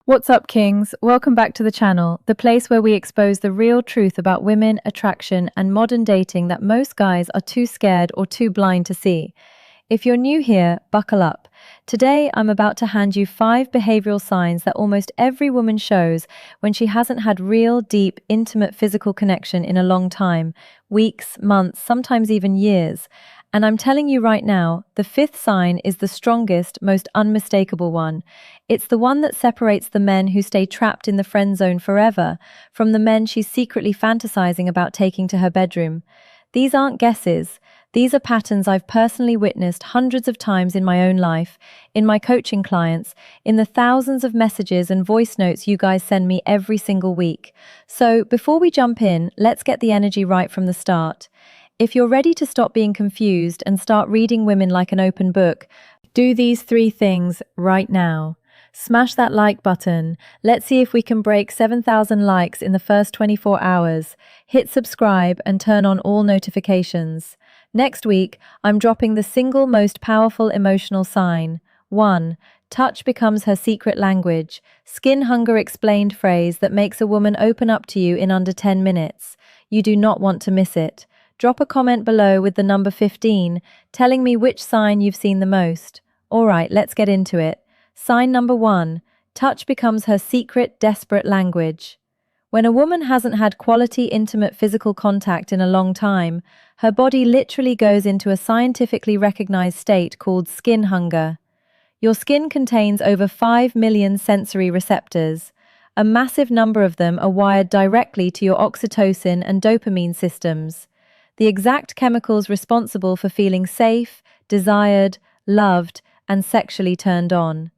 What's up, Kings? Welcome back to the channel, the place where we expose the real truth about women, attraction, and modern dating that most guys are too scared or too blind to see. If you're new here, buckle up. Today, I'm about to hand you 5 behavioral signs that almost every woman shows when she hasn't had real, deep, intimate physical connection in a long time, weeks, months, sometimes even years. And I'm telling you right now, the 5th sign is the strongest, most unmistakable one. It's the one that separates the men who stay trapped in the friend zone forever from the men she's secretly fantasizing about taking to her bedroom. These aren't guesses. These are patterns I've personally witnessed hundreds of times in my own life, in my coaching clients, in the thousands of messages and voice notes you guys send me every single week. So, before we jump in, let's get the energy right from the start. If you're ready to stop being confused and start reading women like an open book, do these 3 things right now. Smash that like button. Let's see if we can break 7,000 likes in the first 24 hours. Hit subscribe and turn on all notifications. Next week, I'm dropping the single most powerful emotional sign. 1. Touch becomes her secret language. Skin hunger explained phrase that makes a woman open up to you in under 10 minutes. You do not want to miss it. Drop a comment below with the number 15, telling me which sign you've seen the most. Alright, let's get into it. Sign number 1. Touch becomes her secret, desperate language. When a woman hasn't had quality, intimate physical contact in a long time, her body literally goes into a scientifically recognized state called skin hunger. Your skin contains over 5 million sensory receptors. A massive number of them are wired directly to your oxytocin and dopamine systems, the exact chemicals responsible for feeling safe, desired, loved, and sexually turned on.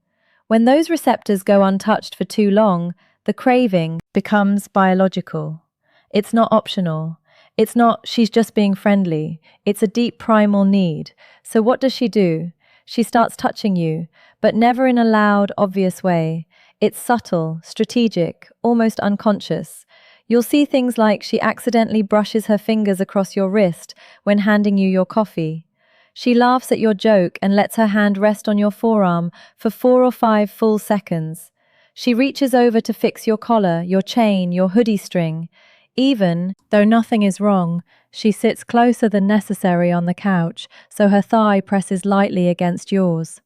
When those receptors go untouched for too long, the craving becomes biological. It's not optional. It's not, she's just being friendly. It's a deep primal need. So what does she do? She starts touching you, but never in a loud, obvious way. It's subtle, strategic, almost unconscious. You'll see things like she accidentally brushes her fingers across your wrist when handing you your coffee. She laughs at your joke and lets her hand rest on your forearm for 4 or 5 full seconds. She reaches over to fix your collar, your chain, your hoodie string. Even though nothing is wrong, she sits closer than necessary on the couch so her thigh presses lightly against yours.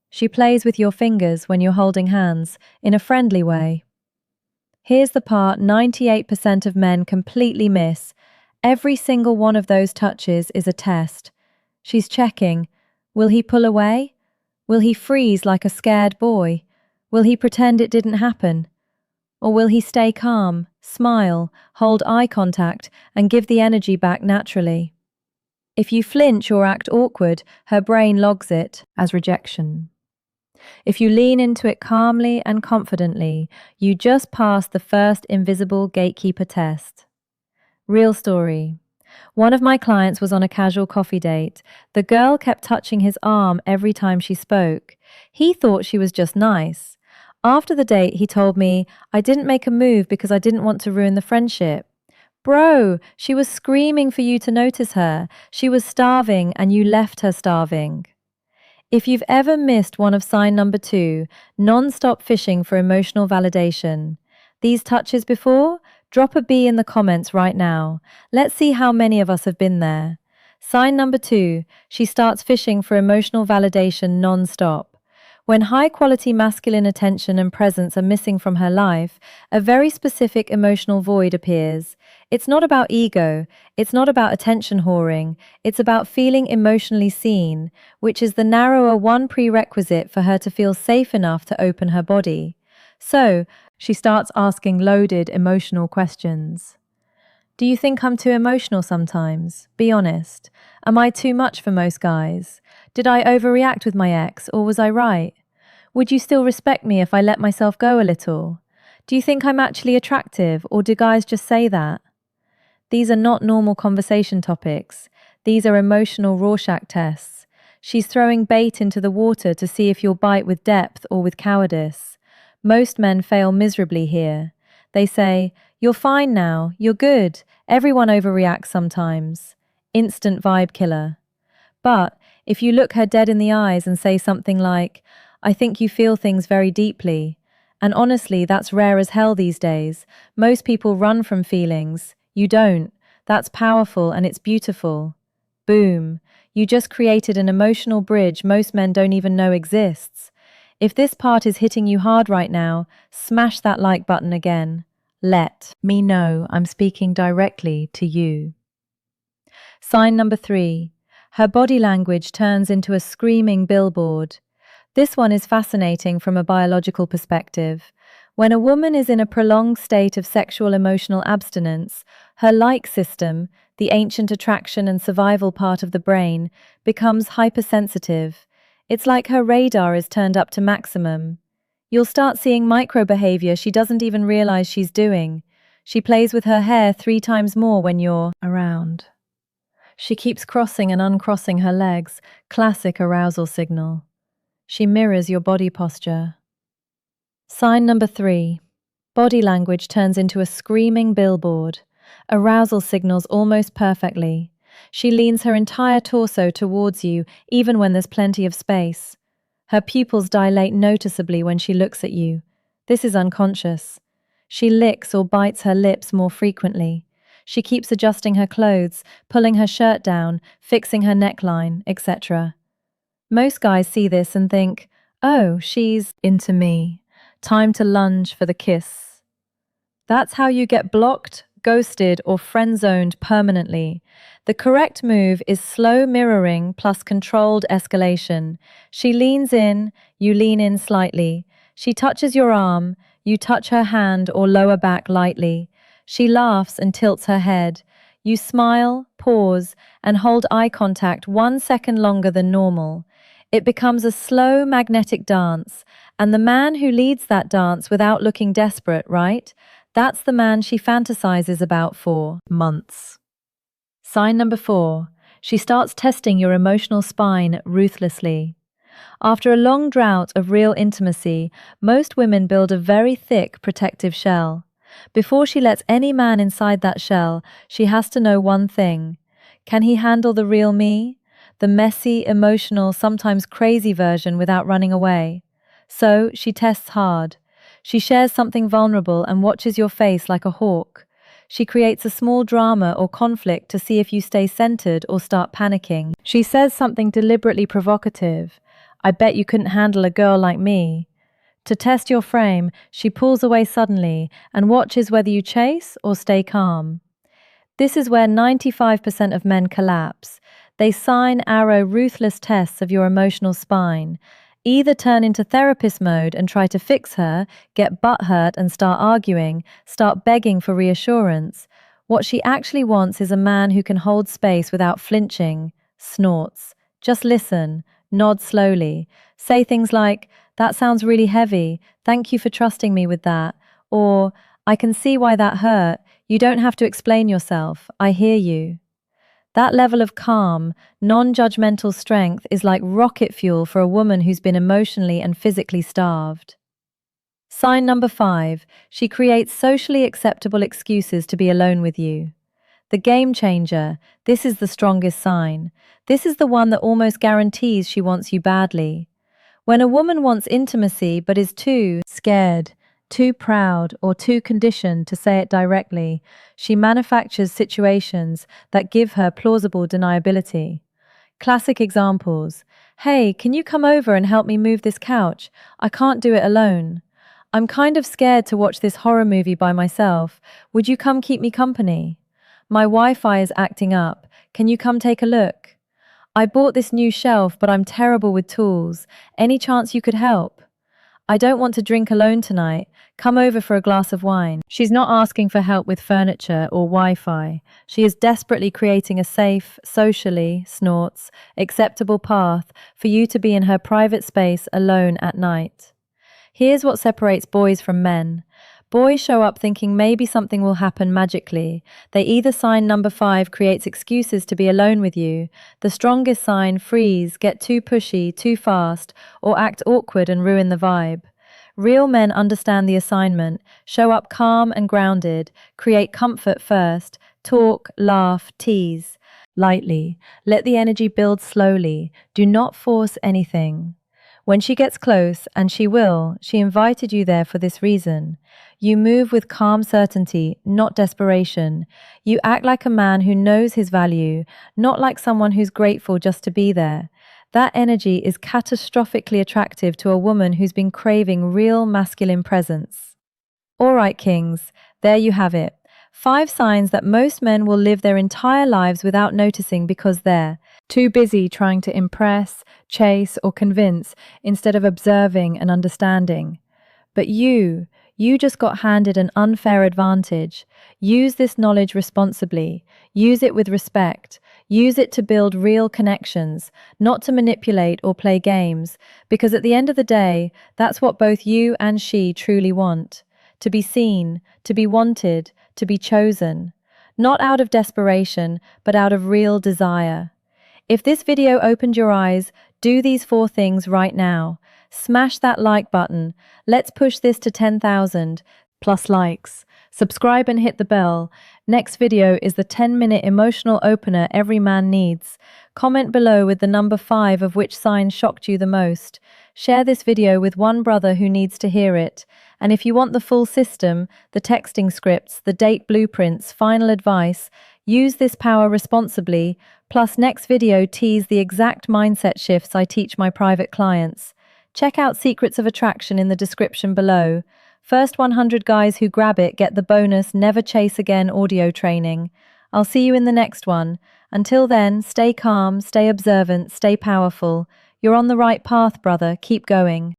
She plays with your fingers when you're holding hands, in a friendly way. Here's the part 98% of men completely miss. Every single one of those touches is a test. She's checking. Will he pull away? Will he freeze like a scared boy? Will he pretend it didn't happen? Or will he stay calm, smile, hold eye contact, and give the energy back naturally? If you flinch or act awkward, her brain logs it as rejection. If you lean into it calmly and confidently, you just passed the first invisible gatekeeper test. Real story. One of my clients was on a casual coffee date. The girl kept touching his arm every time she spoke. He thought she was just nice. After the date, he told me, "I didn't make a move because I didn't want to ruin the friendship." Bro, she was screaming for you to notice her. She was starving and you left her starving. If you've ever missed one of sign number 2, non-stop fishing for emotional validation, these touches before? Drop a B in the comments right now. Let's see how many of us have been there. Sign number 2, she starts fishing for emotional validation non-stop. When high-quality masculine attention and presence are missing from her life, a very specific emotional void appears. It's not about ego, it's not about attention whoring, it's about feeling emotionally seen, which is the narrower one prerequisite for her to feel safe enough to open her body. So, she starts asking loaded emotional questions. Do you think I'm too emotional sometimes? Be honest. Am I too much for most guys? Did I overreact with my ex, or was I right? Would you still respect me if I let myself go a little? Do you think I'm actually attractive, or do guys just say that? These are not normal conversation topics. These are emotional Rorschach tests. She's throwing bait into the water to see if you'll bite with depth or with cowardice. Most men fail miserably here. They say, "You're fine now, you're good, everyone overreacts sometimes." Instant vibe killer. But if you look her dead in the eyes and say something like, "I think you feel things very deeply," And honestly, that's rare as hell these days. Most people run from feelings. You don't. That's powerful and it's beautiful. Boom. You just created an emotional bridge most men don't even know exists. If this part is hitting you hard right now, smash that like button again. Let me know I'm speaking directly to you. Sign number 3. Her body language turns into a screaming billboard. This one is fascinating from a biological perspective. When a woman is in a prolonged state of sexual emotional abstinence, her like system, the ancient attraction and survival part of the brain, becomes hypersensitive. It's like her radar is turned up to maximum. You'll start seeing micro behavior she doesn't even realize she's doing. She plays with her hair 3 times more when you're around. She keeps crossing and uncrossing her legs, classic arousal signal. She mirrors your body posture. Sign number 3. Body language turns into a screaming billboard. Arousal signals almost perfectly. She leans her entire torso towards you, even when there's plenty of space. Her pupils dilate noticeably when she looks at you. This is unconscious. She licks or bites her lips more frequently. She keeps adjusting her clothes, pulling her shirt down, fixing her neckline, etc. Most guys see this and think, oh, she's into me. Time to lunge for the kiss. That's how you get blocked, ghosted, or friend-zoned permanently. The correct move is slow mirroring plus controlled escalation. She leans in, you lean in slightly. She touches your arm, you touch her hand or lower back lightly. She laughs and tilts her head. You smile, pause, and hold eye contact 1 second longer than normal. It becomes a slow magnetic dance, and the man who leads that dance without looking desperate, right? That's the man she fantasizes about for months. Sign number 4. She starts testing your emotional spine ruthlessly. After a long drought of real intimacy, most women build a very thick protective shell. Before she lets any man inside that shell, she has to know one thing. Can he handle the real me? The messy, emotional, sometimes crazy version without running away? So she tests hard. She shares something vulnerable and watches your face like a hawk. She creates a small drama or conflict to see if you stay centered or start panicking. She says something deliberately provocative. I bet you couldn't handle a girl like me. To test your frame, she pulls away suddenly and watches whether you chase or stay calm. This is where 95% of men collapse. They sign arrow ruthless tests of your emotional spine. Either turn into therapist mode and try to fix her, get butthurt and start arguing, start begging for reassurance. What she actually wants is a man who can hold space without flinching, snorts. Just listen, nod slowly. Say things like, that sounds really heavy, thank you for trusting me with that. Or, I can see why that hurt, you don't have to explain yourself, I hear you. That level of calm, non-judgmental strength is like rocket fuel for a woman who's been emotionally and physically starved. Sign number 5. She creates socially acceptable excuses to be alone with you. The game changer. This is the strongest sign. This is the one that almost guarantees she wants you badly. When a woman wants intimacy but is too scared, too proud, or too conditioned to say it directly, she manufactures situations that give her plausible deniability. Classic examples. Hey, can you come over and help me move this couch? I can't do it alone. I'm kind of scared to watch this horror movie by myself. Would you come keep me company? My Wi-Fi is acting up. Can you come take a look? I bought this new shelf, but I'm terrible with tools. Any chance you could help? I don't want to drink alone tonight. Come over for a glass of wine. She's not asking for help with furniture or Wi-Fi. She is desperately creating a safe, socially, snorts, acceptable path for you to be in her private space alone at night. Here's what separates boys from men. Boys show up thinking maybe something will happen magically. They either sign number 5 creates excuses to be alone with you, the strongest sign freeze, get too pushy, too fast, or act awkward and ruin the vibe. Real men understand the assignment, show up calm and grounded, create comfort first, talk, laugh, tease. Lightly, let the energy build slowly, do not force anything. When she gets close, and she will, she invited you there for this reason. You move with calm certainty, not desperation. You act like a man who knows his value, not like someone who's grateful just to be there. That energy is catastrophically attractive to a woman who's been craving real masculine presence. All right, kings, there you have it. 5 signs that most men will live their entire lives without noticing because they're too busy trying to impress, chase, or convince instead of observing and understanding. But you just got handed an unfair advantage. Use this knowledge responsibly. Use it with respect. Use it to build real connections, not to manipulate or play games, because at the end of the day, that's what both you and she truly want. To be seen, to be wanted, to be chosen. Not out of desperation, but out of real desire. If this video opened your eyes, do these 4 things right now. Smash that like button. Let's push this to 10,000 plus likes. Subscribe and hit the bell. Next video is the 10-minute emotional opener every man needs. Comment below with the number 5 of which sign shocked you the most. Share this video with one brother who needs to hear it. And if you want the full system, the texting scripts, the date blueprints, final advice, use this power responsibly. Plus, next video tease the exact mindset shifts I teach my private clients. Check out Secrets of Attraction in the description below. First 100 guys who grab it get the bonus Never Chase Again audio training. I'll see you in the next one. Until then, stay calm, stay observant, stay powerful. You're on the right path, brother. Keep going.